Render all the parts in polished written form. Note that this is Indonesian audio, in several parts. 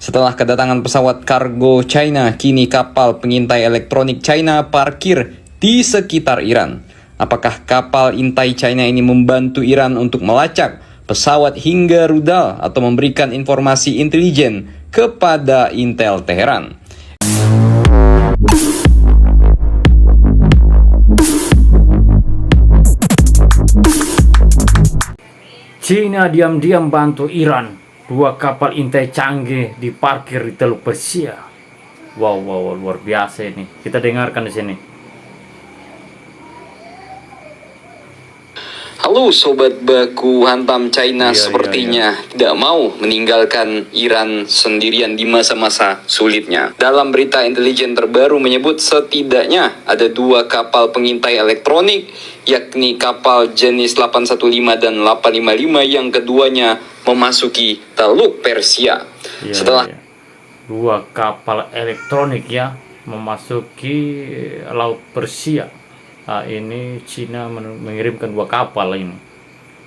Setelah kedatangan pesawat kargo China, kini kapal pengintai elektronik China parkir di sekitar Iran. Apakah kapal intai China ini membantu Iran untuk melacak pesawat hingga rudal atau memberikan informasi intelijen kepada Intel Teheran? China diam-diam bantu Iran. Dua kapal intai canggih diparkir di Teluk Persia. Wow, luar biasa ini. Kita dengarkan di sini. Halo sobat baku hantam, China sepertinya tidak mau meninggalkan Iran sendirian di masa-masa sulitnya. Dalam berita intelijen terbaru menyebut setidaknya ada dua kapal pengintai elektronik, yakni kapal jenis 815 dan 855 yang keduanya memasuki Teluk Persia. Setelah dua kapal elektronik ya memasuki Laut Persia. Ini Cina mengirimkan dua kapal ini.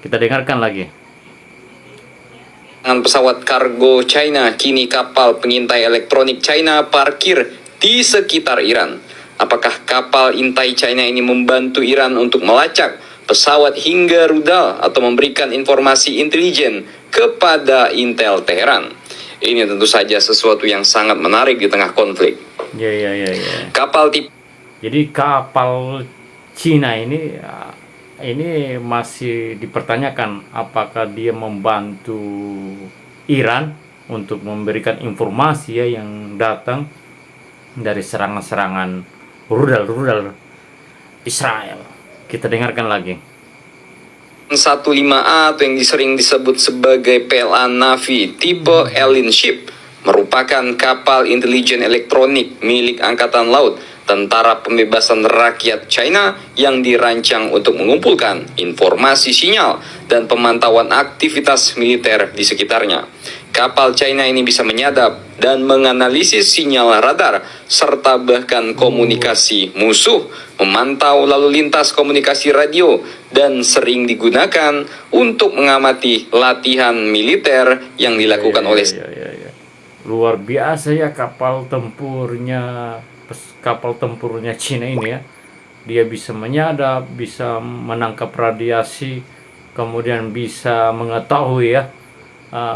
Kita dengarkan lagi. Dengan pesawat kargo China, kini kapal pengintai elektronik China parkir di sekitar Iran. Apakah kapal intai China ini membantu Iran untuk melacak pesawat hingga rudal atau memberikan informasi intelijen kepada Intel Teheran? Ini tentu saja sesuatu yang sangat menarik di tengah konflik. Kapal Jadi kapal Cina ini masih dipertanyakan apakah dia membantu Iran untuk memberikan informasi ya yang datang dari serangan-serangan rudal Israel. Kita dengarkan lagi. 15A atau yang sering disebut sebagai PLA Navy tipe Alien Ship merupakan kapal intelijen elektronik milik Angkatan Laut Tentara Pembebasan Rakyat China yang dirancang untuk mengumpulkan informasi sinyal dan pemantauan aktivitas militer di sekitarnya. Kapal China ini bisa menyadap dan menganalisis sinyal radar serta bahkan komunikasi musuh, memantau lalu lintas komunikasi radio, dan sering digunakan untuk mengamati latihan militer yang dilakukan oleh luar biasa ya kapal tempurnya Cina ini ya. Dia bisa menyadap, bisa menangkap radiasi, kemudian bisa mengetahui ya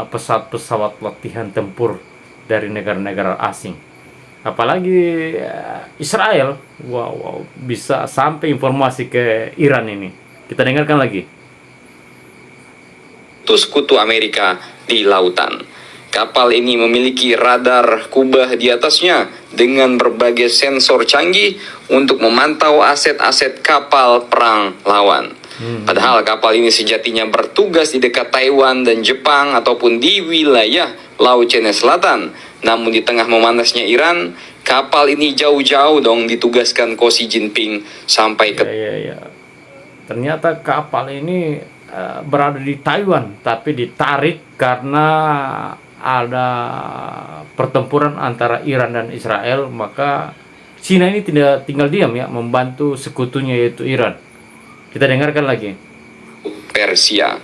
pesawat-pesawat latihan tempur dari negara-negara asing. Apalagi Israel, wow, bisa sampai informasi ke Iran ini. Kita dengarkan lagi. Sekutu Amerika di lautan. Kapal ini memiliki radar kubah di atasnya dengan berbagai sensor canggih untuk memantau aset-aset kapal perang lawan. Padahal kapal ini sejatinya bertugas di dekat Taiwan dan Jepang ataupun di wilayah Laut Cina Selatan. Namun di tengah memanasnya Iran, kapal ini jauh-jauh dong ditugaskan Ko Xi Jinping sampai ke... Ternyata kapal ini berada di Taiwan, tapi ditarik karena ada pertempuran antara Iran dan Israel, maka Cina ini tidak tinggal diam ya, membantu sekutunya yaitu Iran. Kita dengarkan lagi. Persia.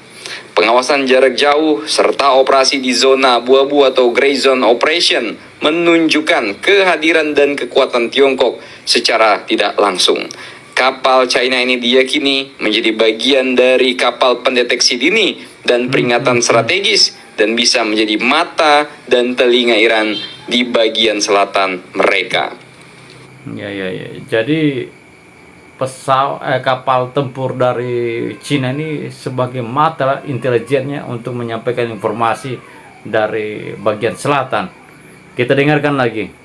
Pengawasan jarak jauh serta operasi di zona abu-abu atau gray zone operation menunjukkan kehadiran dan kekuatan Tiongkok secara tidak langsung. Kapal China ini diyakini menjadi bagian dari kapal pendeteksi dini dan peringatan strategis dan bisa menjadi mata dan telinga Iran di bagian selatan mereka. Jadi kapal tempur dari Cina ini sebagai mata intelijennya untuk menyampaikan informasi dari bagian selatan. Kita dengarkan lagi.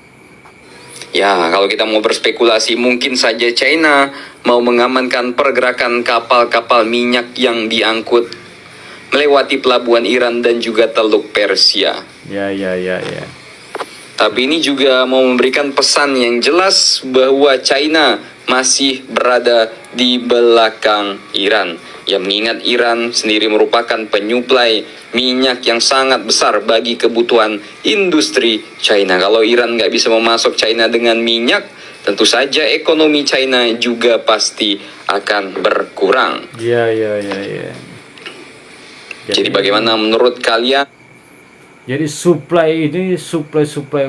Ya, kalau kita mau berspekulasi, mungkin saja China mau mengamankan pergerakan kapal-kapal minyak yang diangkut melewati pelabuhan Iran dan juga Teluk Persia. Tapi ini juga mau memberikan pesan yang jelas bahwa China masih berada di belakang Iran. Ya, mengingat Iran sendiri merupakan penyuplai minyak yang sangat besar bagi kebutuhan industri China. Kalau Iran nggak bisa memasok China dengan minyak, tentu saja ekonomi China juga pasti akan berkurang. Iya. Jadi bagaimana menurut kalian? Jadi suplai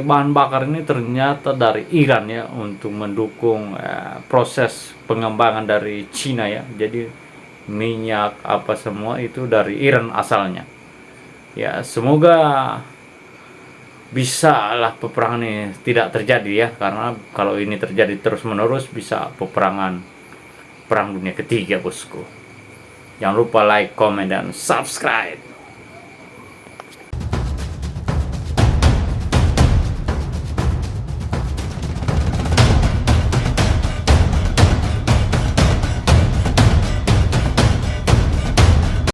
bahan bakar ini ternyata dari Iran ya, untuk mendukung proses pengembangan dari Cina ya. Jadi minyak apa semua itu dari Iran asalnya. Ya, semoga bisa lah peperangan ini tidak terjadi ya, karena kalau ini terjadi terus menerus bisa perang dunia ketiga, bosku. Jangan lupa like, comment, dan subscribe.